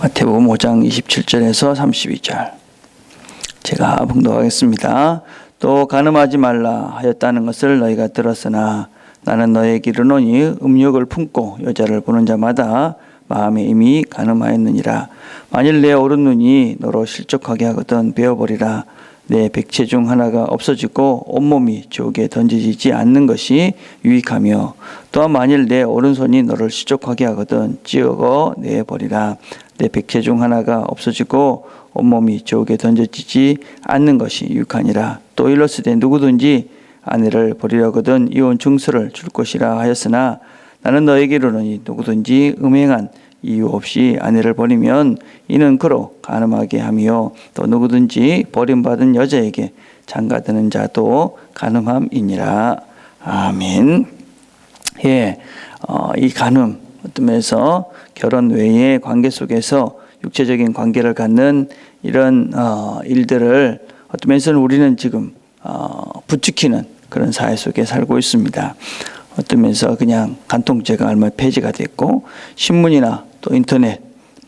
마태복음 5장 27절에서 32절 제가 봉독하겠습니다. 또 간음하지 말라 하였다는 것을 너희가 들었으나 나는 너희에게 이르노니 음욕을 품고 여자를 보는 자마다 마음에 이미 간음하였느니라. 만일 내 오른 눈이 너로 실족하게 하거든 베어버리라. 내 백체 중 하나가 없어지고 온몸이 지옥에 던져지지 않는 것이 유익하며, 또한 만일 내 오른손이 너를 실족하게 하거든 찌어거 내버리라. 내 백체 중 하나가 없어지고 온몸이 지옥에 던져지지 않는 것이 유익하니라. 또 일러스되 누구든지 아내를 버리려거든 이혼 증서를 줄 것이라 하였으나 나는 너에게 이르노니 누구든지 음행한 이유 없이 아내를 버리면 이는 그로 간음하게 하며, 또 누구든지 버림받은 여자에게 장가드는 자도 간음함이니라. 아멘. 이 간음, 어떤 면에서 결혼 외의 관계 속에서 육체적인 관계를 갖는 이런 일들을 어떤 면에서는 우리는 지금 부추기는 그런 사회 속에 살고 있습니다. 어떤 면에서 그냥 간통죄가 얼마 폐지가 됐고, 신문이나 또 인터넷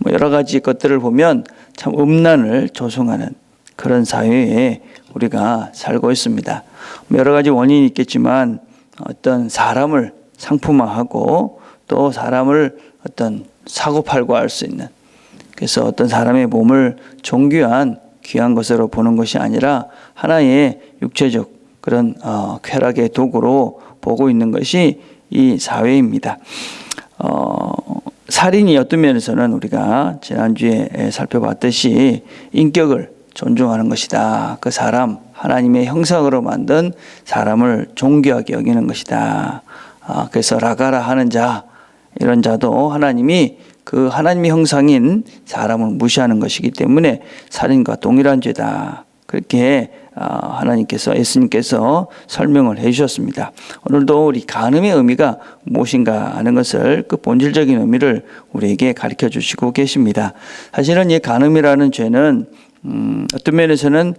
여러 가지 것들을 보면 참 음란을 조성하는 그런 사회에 우리가 살고 있습니다. 여러 가지 원인이 있겠지만 어떤 사람을 상품화하고 또 사람을 어떤 사고팔고 할 수 있는, 그래서 어떤 사람의 몸을 존귀한 귀한 것으로 보는 것이 아니라 하나의 육체적 그런 쾌락의 도구로 보고 있는 것이 이 사회입니다. 살인이 어떤 면에서는 우리가 지난주에 살펴봤듯이 인격을 존중하는 것이다. 그 사람, 하나님의 형상으로 만든 사람을 존귀하게 여기는 것이다. 그래서 라가라 하는 자, 이런 자도 하나님이 그 하나님의 형상인 사람을 무시하는 것이기 때문에 살인과 동일한 죄다. 그렇게 하나님께서, 예수님께서 설명을 해 주셨습니다. 오늘도 우리 간음의 의미가 무엇인가 하는 것을, 그 본질적인 의미를 우리에게 가르쳐 주시고 계십니다. 사실은 이 간음이라는 죄는 어떤 면에서는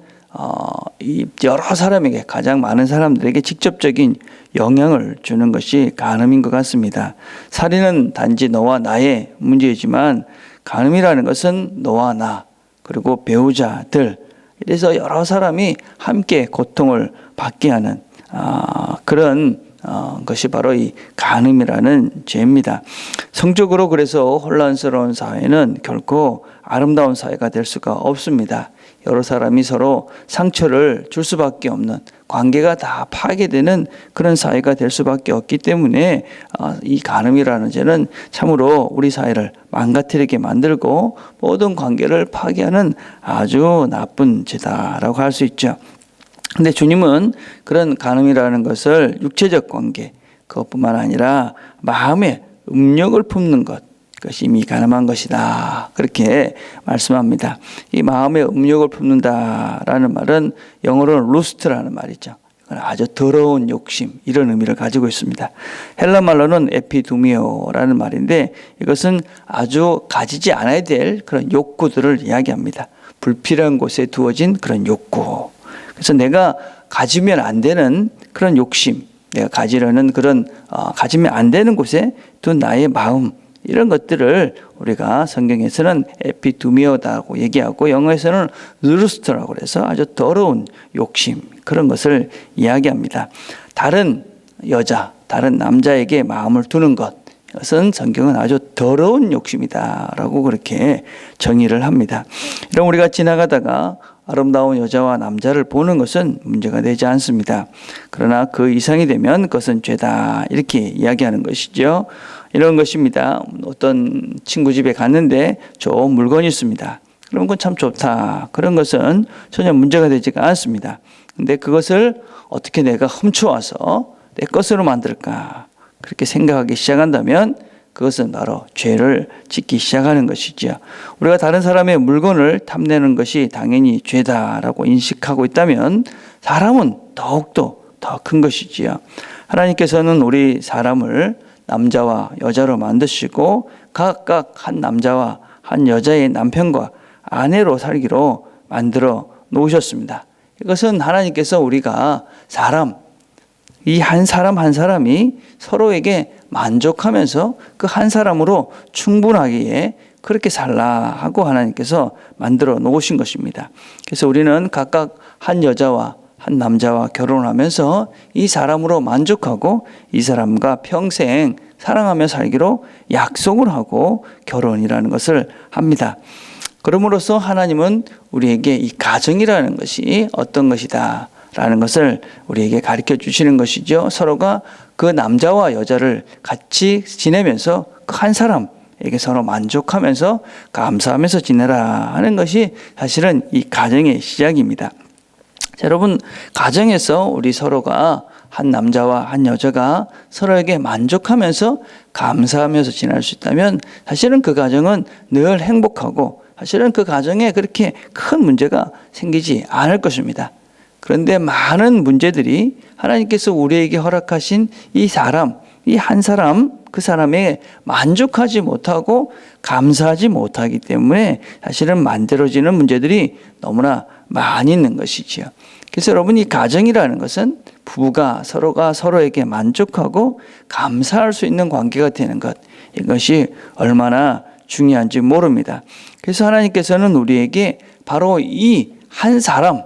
이 여러 사람에게, 가장 많은 사람들에게 직접적인 영향을 주는 것이 간음인 것 같습니다. 살인은 단지 너와 나의 문제이지만 간음이라는 것은 너와 나, 그리고 배우자들, 이래서 여러 사람이 함께 고통을 받게 하는 그런 것이 바로 이 간음이라는 죄입니다. 성적으로 그래서 혼란스러운 사회는 결코 아름다운 사회가 될 수가 없습니다. 여러 사람이 서로 상처를 줄 수밖에 없는, 관계가 다 파괴되는 그런 사회가 될 수밖에 없기 때문에 이 간음이라는 죄는 참으로 우리 사회를 망가뜨리게 만들고 모든 관계를 파괴하는 아주 나쁜 죄다라고 할 수 있죠. 근데 주님은 그런 간음이라는 것을 육체적 관계, 그것뿐만 아니라 마음의 음욕을 품는 것, 그것이 이미 간음한 것이다, 그렇게 말씀합니다. 이 마음의 음욕을 품는다라는 말은 영어로는 루스트라는 말이죠. 아주 더러운 욕심, 이런 의미를 가지고 있습니다. 헬라 말로는 에피두미오라는 말인데, 이것은 아주 가지지 않아야 될 그런 욕구들을 이야기합니다. 불필요한 곳에 두어진 그런 욕구. 그래서 내가 가지면 안 되는 그런 욕심, 내가 가지려는 그런 가지면 안 되는 곳에 둔 나의 마음, 이런 것들을 우리가 성경에서는 에피두미오다고 얘기하고, 영어에서는 루스트라고 해서 아주 더러운 욕심, 그런 것을 이야기합니다. 다른 여자, 다른 남자에게 마음을 두는 것, 이것은 성경은 아주 더러운 욕심이다라고 그렇게 정의를 합니다. 이런 우리가 지나가다가 아름다운 여자와 남자를 보는 것은 문제가 되지 않습니다. 그러나 그 이상이 되면 그것은 죄다, 이렇게 이야기하는 것이죠. 이런 것입니다. 어떤 친구 집에 갔는데 좋은 물건이 있습니다. 그런 건 참 좋다. 그런 것은 전혀 문제가 되지가 않습니다. 근데 그것을 어떻게 내가 훔쳐와서 내 것으로 만들까, 그렇게 생각하기 시작한다면 그것은 바로 죄를 짓기 시작하는 것이죠. 우리가 다른 사람의 물건을 탐내는 것이 당연히 죄다라고 인식하고 있다면 사람은 더욱더 더 큰 것이지요. 하나님께서는 우리 사람을 남자와 여자로 만드시고 각각 한 남자와 한 여자의 남편과 아내로 살기로 만들어 놓으셨습니다. 이것은 하나님께서 우리가 이 한 사람 한 사람이 서로에게 만족하면서 그 한 사람으로 충분하기에 그렇게 살라 하고 하나님께서 만들어 놓으신 것입니다. 그래서 우리는 각각 한 여자와 한 남자와 결혼하면서 이 사람으로 만족하고 이 사람과 평생 사랑하며 살기로 약속을 하고 결혼이라는 것을 합니다. 그럼으로써 하나님은 우리에게 이 가정이라는 것이 어떤 것이다 라는 것을 우리에게 가르쳐 주시는 것이죠. 서로가 그 남자와 여자를 같이 지내면서 그 한 사람에게 서로 만족하면서 감사하면서 지내라 하는 것이 사실은 이 가정의 시작입니다. 자, 여러분, 가정에서 우리 서로가 한 남자와 한 여자가 서로에게 만족하면서 감사하면서 지낼 수 있다면 사실은 그 가정은 늘 행복하고 사실은 그 가정에 그렇게 큰 문제가 생기지 않을 것입니다. 그런데 많은 문제들이 하나님께서 우리에게 허락하신 이 사람, 이 한 사람, 그 사람에 만족하지 못하고 감사하지 못하기 때문에 사실은 만들어지는 문제들이 너무나 많이 있는 것이지요. 그래서 여러분, 이 가정이라는 것은 부부가 서로가 서로에게 만족하고 감사할 수 있는 관계가 되는 것, 이것이 얼마나 중요한지 모릅니다. 그래서 하나님께서는 우리에게 바로 이 한 사람,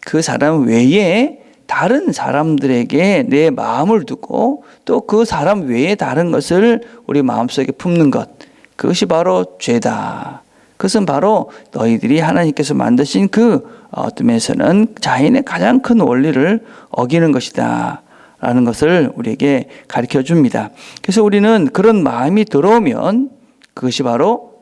그 사람 외에 다른 사람들에게 내 마음을 두고 또 그 사람 외에 다른 것을 우리 마음속에 품는 것, 그것이 바로 죄다. 그것은 바로 너희들이 하나님께서 만드신 그 어떤 면에서는 자연의 가장 큰 원리를 어기는 것이다 라는 것을 우리에게 가르쳐 줍니다. 그래서 우리는 그런 마음이 들어오면 그것이 바로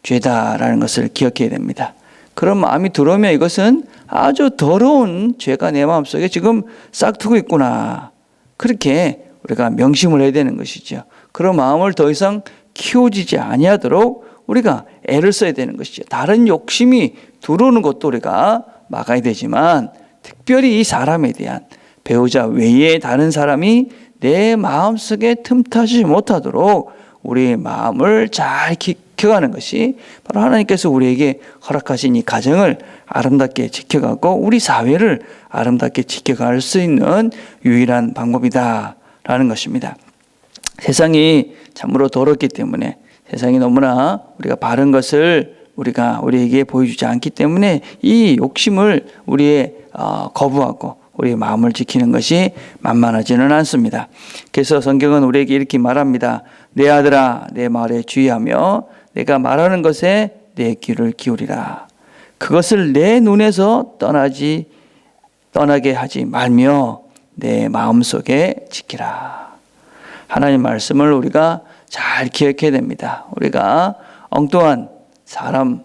죄다라는 것을 기억해야 됩니다. 그런 마음이 들어오면 이것은 아주 더러운 죄가 내 마음속에 지금 싹트고 있구나, 그렇게 우리가 명심을 해야 되는 것이죠. 그런 마음을 더 이상 키워지지 아니하도록 우리가 애를 써야 되는 것이죠. 다른 욕심이 들어오는 것도 우리가 막아야 되지만 특별히 이 사람에 대한, 배우자 외에 다른 사람이 내 마음속에 틈타지 못하도록 우리의 마음을 잘 지켜가는 것이 바로 하나님께서 우리에게 허락하신 이 가정을 아름답게 지켜가고 우리 사회를 아름답게 지켜갈 수 있는 유일한 방법이다라는 것입니다. 세상이 참으로 더럽기 때문에, 세상이 너무나 우리가 바른 것을 우리에게 보여주지 않기 때문에 이 욕심을 우리의 거부하고 우리의 마음을 지키는 것이 만만하지는 않습니다. 그래서 성경은 우리에게 이렇게 말합니다. 내 아들아, 내 말에 주의하며 내가 말하는 것에 내 귀를 기울이라. 그것을 내 눈에서 떠나게 하지 말며 내 마음속에 지키라. 하나님 말씀을 우리가 잘 기억해야 됩니다. 우리가 엉뚱한 사람,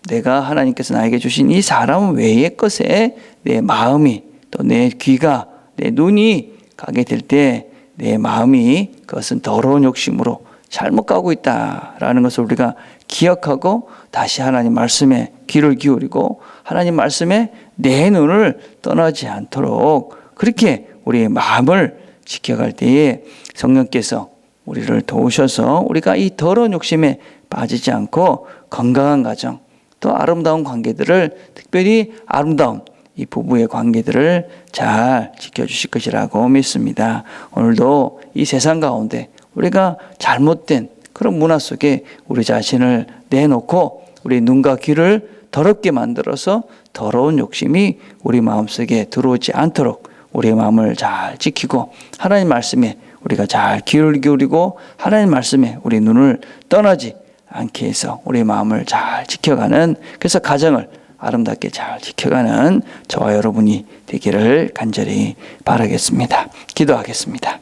내가 하나님께서 나에게 주신 이 사람 외의 것에 내 마음이, 또 내 귀가, 내 눈이 가게 될 때 내 마음이 그것은 더러운 욕심으로 잘못 가고 있다라는 것을 우리가 기억하고 다시 하나님 말씀에 귀를 기울이고 하나님 말씀에 내 눈을 떠나지 않도록 그렇게 우리의 마음을 지켜갈 때에 성령께서 우리를 도우셔서 우리가 이 더러운 욕심에 빠지지 않고 건강한 가정, 또 아름다운 관계들을, 특별히 아름다운 이 부부의 관계들을 잘 지켜주실 것이라고 믿습니다. 오늘도 이 세상 가운데 우리가 잘못된 그런 문화 속에 우리 자신을 내놓고 우리 눈과 귀를 더럽게 만들어서 더러운 욕심이 우리 마음속에 들어오지 않도록 우리의 마음을 잘 지키고 하나님 말씀에 우리가 잘 귀를 기울이고 하나님 말씀에 우리 눈을 떠나지 않게 해서 우리의 마음을 잘 지켜가는, 그래서 가정을 아름답게 잘 지켜가는 저와 여러분이 되기를 간절히 바라겠습니다. 기도하겠습니다.